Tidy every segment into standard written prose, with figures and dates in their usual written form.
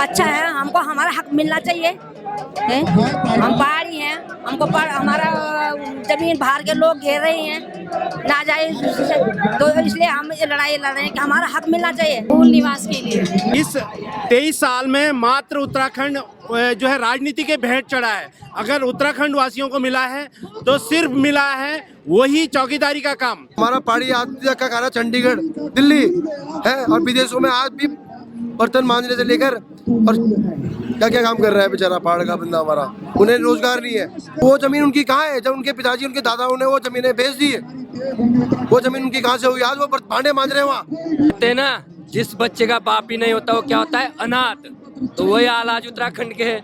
अच्छा है, हमको हमारा हक मिलना चाहिए। हम पहाड़ी हैं, हमको हमारा जमीन बाहर के लोग घेर रहे हैं नाजायज, तो इसलिए हम ये लड़ाई लड़ रहे हैं कि हमारा हक मिलना चाहिए मूल निवास के लिए। इस 23 साल में मात्र उत्तराखंड जो है राजनीति के भेंट चढ़ा है। अगर उत्तराखंड वासियों को मिला है तो सिर्फ मिला है वही चौकीदारी का काम। हमारा पहाड़ी आदमी का खाना चंडीगढ़, दिल्ली है और विदेशों में आज भी बर्तन मांजने से लेकर और क्या क्या काम कर रहा है बेचारा पहाड़ का बंदा हमारा। उन्हें रोजगार नहीं है। वो जमीन उनकी कहाँ है? जब उनके पिताजी उनके दादाओं ने वो जमीनें बेच दी है, वो जमीन उनकी कहाँ से हुई? आज वो भांडे मांज रहे हैं वहाँ। कहते ना, जिस बच्चे का बाप ही नहीं होता वो क्या होता है? अनाथ। तो वही हाल आज उत्तराखंड के है,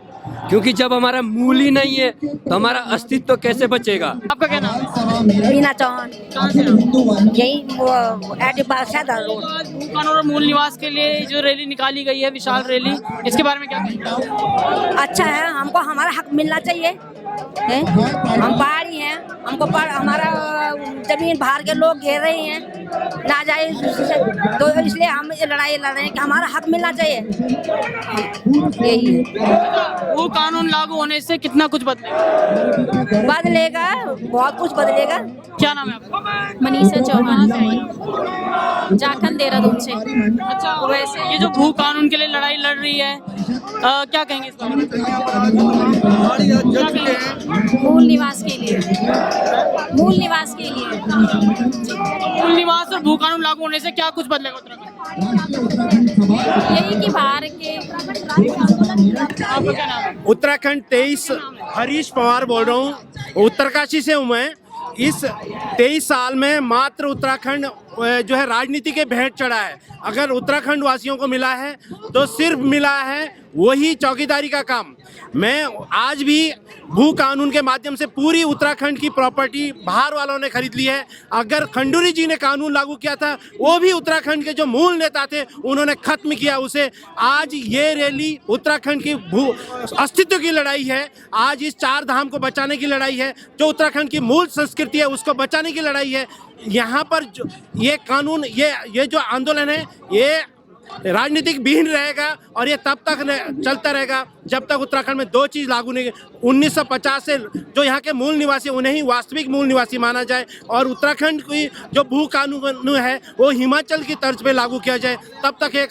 क्योंकि जब हमारा मूल ही नहीं है तो हमारा अस्तित्व तो कैसे बचेगा? आपका क्या नाम है? मीना चौहान, कहाँ से आप? यही वो सदर रोड। भूकानून और मूल निवास के लिए जो रैली निकाली गई है, विशाल रैली, इसके बारे में क्या कहेंगे? अच्छा है, हमको हमारा हक मिलना चाहिए। हम पहाड़ी हैं, हमको हमारा जमीन बाहर के लोग घेर रहे हैं नाजायज, तो इसलिए हम ये लड़ाई लड़ रहे हैं कि हमारा हक मिलना चाहिए। यही वो कानून लागू होने से कितना कुछ बदलेगा? बदलेगा, बहुत कुछ बदलेगा। क्या नाम है आपका? मनीषा चौहान, झारखंड देहरादून से। अच्छा, वैसे ये जो भू कानून के लिए लड़ाई लड़ रही है, क्या कहेंगे इस बारे में? क्या कहेंगे? मूल निवास के लिए, मूल निवास के लिए। मूल निवास और भू कानून लागू होने से क्या कुछ बदलेगा उत्तराखंड? यही कि बाहर के। आपका क्या नाम है? उत्तराखंड 23 हरीश पवार बोल रहा हूँ, उत्तरकाशी से हूँ मैं। इस 23 साल में मात्र उत्तराखंड जो है राजनीति के भेंट चढ़ा है। अगर उत्तराखंड वासियों को मिला है तो सिर्फ मिला है वही चौकीदारी का काम। मैं आज भी भू कानून के माध्यम से पूरी उत्तराखंड की प्रॉपर्टी बाहर वालों ने खरीद ली है। अगर खंडूरी जी ने कानून लागू किया था, वो भी उत्तराखंड के जो मूल नेता थे उन्होंने खत्म किया उसे। आज ये रैली उत्तराखंड की भू अस्तित्व की लड़ाई है। आज इस 4 धाम को बचाने की लड़ाई है, जो उत्तराखंड की मूल संस्कृति है उसको बचाने की लड़ाई है। यहाँ पर जो ये कानून, ये जो आंदोलन है, ये राजनीतिक विहीन रहेगा और ये तब तक चलता रहेगा जब तक उत्तराखंड में 2 चीज़ लागू नहीं। 1950 से जो यहाँ के मूल निवासी, उन्हें ही वास्तविक मूल निवासी माना जाए और उत्तराखंड की जो भू कानून है वो हिमाचल की तर्ज पे लागू किया जाए, तब तक ये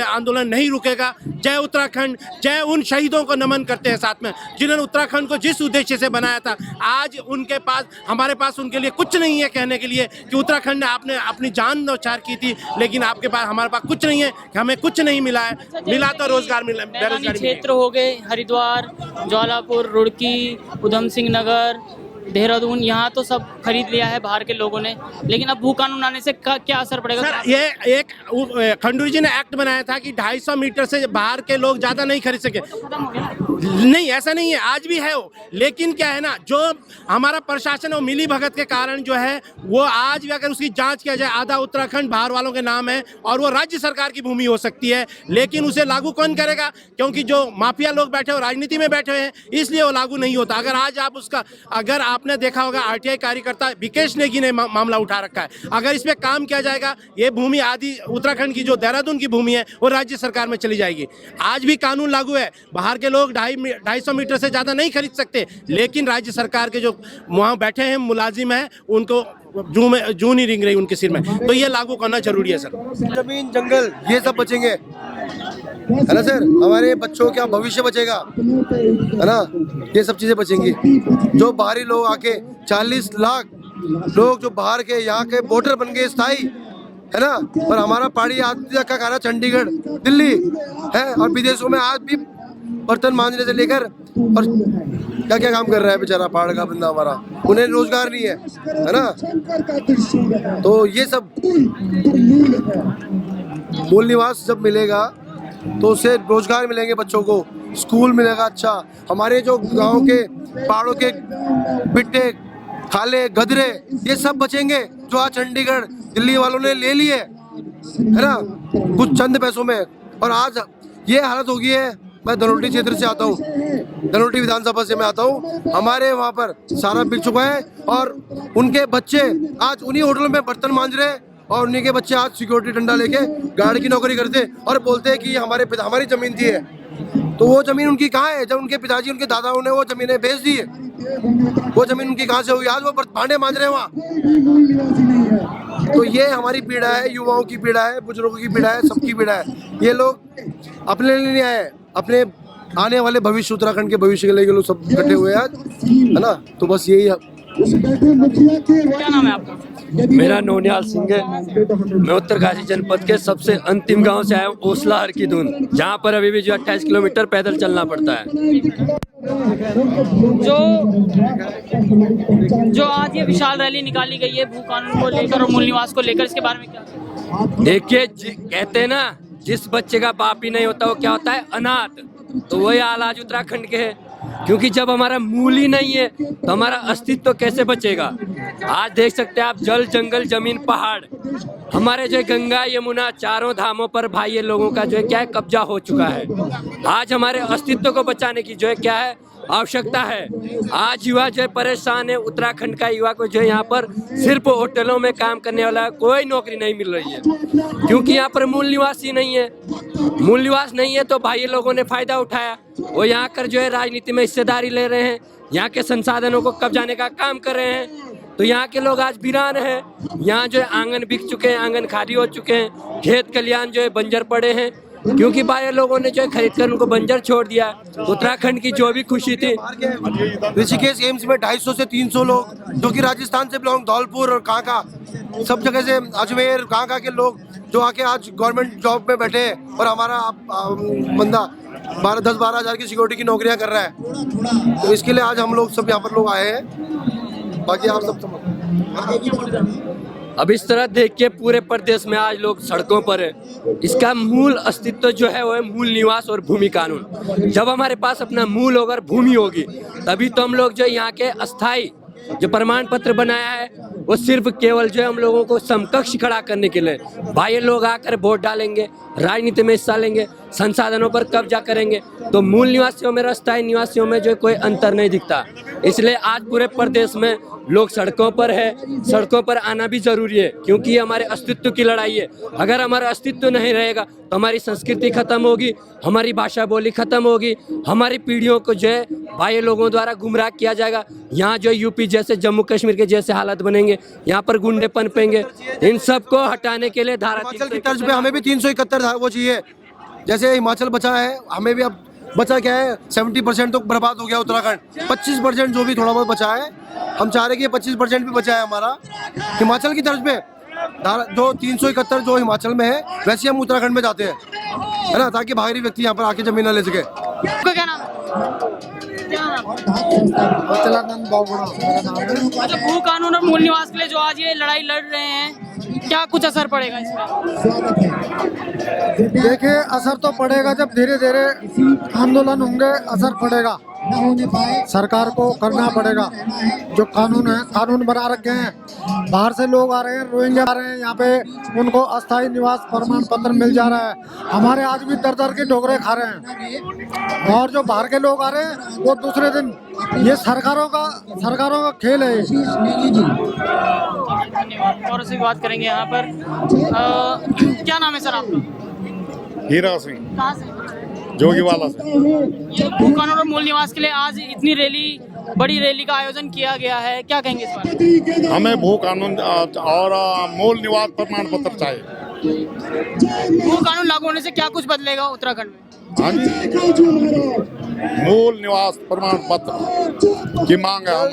आंदोलन नहीं रुकेगा। जय उत्तराखंड, जय उन शहीदों को नमन करते हैं साथ में, जिन्होंने उत्तराखंड को जिस उद्देश्य से बनाया था। आज उनके पास, हमारे पास उनके लिए कुछ नहीं है कहने के लिए कि उत्तराखंड ने आपने अपनी जान न्यौछावर की थी, लेकिन आपके पास, हमारे पास कुछ नहीं है कि हमें कुछ नहीं मिला है। मिला तो रोजगार मिला, बेरोजगारी क्षेत्र हो गए हरिद्वार, ज्वालापुर, रुड़की, उधम सिंह नगर, देहरादून, यहाँ तो सब खरीद लिया है बाहर के लोगों ने, लेकिन अब भू कानून आने से क्या असर पड़ेगा? सर, ये एक खंडूरी जी ने एक्ट बनाया था कि 250 मीटर से बाहर के लोग ज़्यादा नहीं खरीद सके। नहीं, ऐसा नहीं है, आज भी है वो। लेकिन क्या है ना, जो हमारा प्रशासन और मिली भगत के कारण जो है वो आज भी अगर उसकी जांच किया जाए, आधा उत्तराखंड बाहर वालों के नाम है और वो राज्य सरकार की भूमि हो सकती है, लेकिन उसे लागू कौन करेगा? क्योंकि जो माफिया लोग बैठे हो, राजनीति में बैठे हुए हैं, इसलिए वो लागू नहीं होता। अगर आज आप अगर आपने देखा होगा, आरटीआई कार्यकर्ता विकेश नेगी ने मामला उठा रखा है। अगर इस पे काम किया जाएगा, ये भूमि आदि उत्तराखंड की जो देहरादून की भूमि है वो राज्य सरकार में चली जाएगी। आज भी कानून लागू है, बाहर के लोग 250 मीटर से ज़्यादा नहीं खरीद सकते, लेकिन राज्य सरकार के जो वहाँ बैठे हैं मुलाजिम हैं, उनको जू नहीं रिंग रही उनके सिर में, तो ये लागू करना जरूरी है सर। जमीन, जंगल, ये सब बचेंगे, है ना सर? हमारे बच्चों का भविष्य बचेगा, है ना? ये सब चीजें बचेंगी। जो बाहरी लोग आके 40 लाख लोग जो बाहर के यहाँ के वोटर बन गए स्थायी, है ना? और हमारा पहाड़ी आदमी का खाना चंडीगढ़, दिल्ली है और विदेशों में आज भी बर्तन मांजने से लेकर और क्या क्या काम कर रहा है बेचारा पहाड़ का बंदा हमारा। उन्हें रोजगार नहीं है ना? तो ये सब मूल निवास जब मिलेगा तो उससे रोजगार मिलेंगे, बच्चों को स्कूल मिलेगा अच्छा। हमारे जो गांव के पहाड़ों के बिट्टे, खाले, गदरे, ये सब बचेंगे जो आज चंडीगढ़, दिल्ली वालों ने ले लिए, है ना, कुछ चंद पैसों में। और आज ये हालत हो गई है। मैं धनोल्टी क्षेत्र से आता हूँ, धनोल्टी विधानसभा से मैं आता हूँ। हमारे वहाँ पर सारा बिक चुका है और उनके बच्चे आज उन्हीं होटलों में बर्तन मांज रहे हैं और उन्हीं के बच्चे आज सिक्योरिटी डंडा लेके गार्ड की नौकरी करते और बोलते हैं कि हमारी जमीन थी है। तो वो जमीन उनकी कहाँ है? जब उनके पिताजी उनके दादाओं ने वो जमीनें बेच दी है, वो जमीन उनकी कहाँ से हुई? आज वो भांडे मांज रहे हैं वहाँ। तो ये हमारी पीड़ा है, युवाओं की पीड़ा है, बुजुर्गों की पीड़ा है, सबकी पीड़ा है। ये लोग अपने लिए नहीं आए, अपने आने वाले भविष्य, उत्तराखंड के भविष्य के लिए लोग सब इकट्ठे हुए हैं आज, है ना। तो बस यही है। क्या नाम है आपका? मेरा नौनियाल सिंह है। मैं उत्तरकाशी जनपद के सबसे अंतिम गांव से आया हूँ, ओसला हर की धुन, जहाँ पर अभी भी जो 28 किलोमीटर पैदल चलना पड़ता है। जो आज ये विशाल रैली निकाली गई है भू कानून को लेकर और मूल निवास को लेकर, इसके बारे में क्या? देखिए, कहते हैं ना, जिस बच्चे का बाप ही नहीं होता वो क्या होता है? अनाथ। तो वही हाल आज उत्तराखंड के है, क्योंकि जब हमारा मूल ही नहीं है तो हमारा अस्तित्व कैसे बचेगा? आज देख सकते हैं आप, जल जंगल जमीन पहाड़, हमारे जो है गंगा यमुना चारों धामों पर भाई ये लोगों का जो है क्या है, कब्जा हो चुका है। आज हमारे अस्तित्व को बचाने की जो है क्या है, आवश्यकता है। आज युवा जो है परेशान है। उत्तराखंड का युवा को जो है यहाँ पर सिर्फ होटलों में काम करने वाला कोई नौकरी नहीं मिल रही है, क्योंकि यहाँ पर मूल निवास ही नहीं है। मूल निवास नहीं है तो भाई लोगों ने फायदा उठाया, वो यहाँ कर जो है राजनीति में हिस्सेदारी ले रहे हैं, यहाँ के संसाधनों को कब्जाने का काम कर रहे हैं। तो यहाँ के लोग आज वीरान हैं, यहाँ जो है आंगन बिक चुके हैं, आंगन खाली हो चुके हैं, खेत खलियान जो है बंजर पड़े हैं, क्योंकि बाहर लोगों ने जो है खरीद कर उनको बंजर छोड़ दिया। उत्तराखंड की जो भी खुशी थी, ऋषिकेश एम्स में 250 से 300 लोग जो कि राजस्थान से बिलोंग, धौलपुर और काका सब जगह से, अजमेर काका के लोग जो आके आज गवर्नमेंट जॉब में बैठे हैं, और हमारा बंदा 10-12 हज़ार की सिक्योरिटी की नौकरियां कर रहा है। तो इसके लिए आज हम लोग सब यहाँ पर लोग आए हैं। बाकी आप सब अब इस तरह देख के पूरे प्रदेश में आज लोग सड़कों पर है। इसका मूल अस्तित्व जो है वो है मूल निवास और भूमि कानून। जब हमारे पास अपना मूल होगा, भूमि होगी, तभी तो हम लोग जो यहाँ के अस्थाई जो प्रमाण पत्र बनाया है वो सिर्फ केवल जो है हम लोगों को समकक्ष खड़ा करने के लिए, भाई लोग आकर वोट डालेंगे, राजनीति में हिस्सा लेंगे, संसाधनों पर कब्जा करेंगे, तो मूल निवासियों में, अस्थायी निवासियों में जो कोई अंतर नहीं दिखता। इसलिए आज पूरे प्रदेश में लोग सड़कों पर है। सड़कों पर आना भी जरूरी है, क्योंकि ये हमारे अस्तित्व की लड़ाई है। अगर हमारा अस्तित्व नहीं रहेगा तो हमारी संस्कृति खत्म होगी, हमारी भाषा बोली खत्म होगी, हमारी पीढ़ियों को जो है भाई लोगों द्वारा गुमराह किया जाएगा। यहाँ जो यूपी जैसे, जम्मू कश्मीर के जैसे हालत बनेंगे, यहाँ पर गुंडे पनपेंगे। इन सब को हटाने के लिए धारा हिमाचल की तर्ज पे हमें भी 371 वो चाहिए। जैसे हिमाचल बचा है, हमें भी अब बचा क्या है, 70% तो बर्बाद हो गया उत्तराखंड, 25% जो भी थोड़ा बहुत बचा है, हम चाह रहे हैं कि 25% भी बचा है हमारा हिमाचल की तर्ज पे। जो 371 जो हिमाचल में है, वैसे हम उत्तराखंड में जाते हैं, है ना, ताकि बाहरी व्यक्ति यहाँ पर आके जमीन न ले सके। आपका क्या नाम है? अच्छा, भू कानून और मूल निवास के लिए जो आज ये लड़ाई लड़ रहे हैं, क्या कुछ असर पड़ेगा इसमें? देखिए, असर तो पड़ेगा, जब धीरे धीरे आंदोलन होंगे असर पड़ेगा। सरकार को करना पड़ेगा। जो कानून है, कानून बना रखे हैं, बाहर से लोग आ रहे हैं, रोहिंग्या आ रहे हैं, यहाँ पे उनको अस्थायी निवास प्रमाण पत्र मिल जा रहा है। हमारे आदमी दर के ठोकरे खा रहे हैं, और जो बाहर के लोग आ रहे हैं वो दूसरे दिन। ये सरकारों का खेल है। धन्यवाद। और से बात करेंगे यहाँ पर। क्या नाम है सर आपका? हीरा सिंह, कहाँ से? जोगीवाला से। ये भू कानून और मूल निवास के लिए आज इतनी बड़ी रैली का आयोजन किया गया है, क्या कहेंगे इस बारे? हमें भू कानून और मूल निवास प्रमाण पत्र चाहिए। भू कानून लागू होने से क्या कुछ बदलेगा उत्तराखंड में? हाँ जी, मूल निवास प्रमाण पत्र की मांग है हमारी।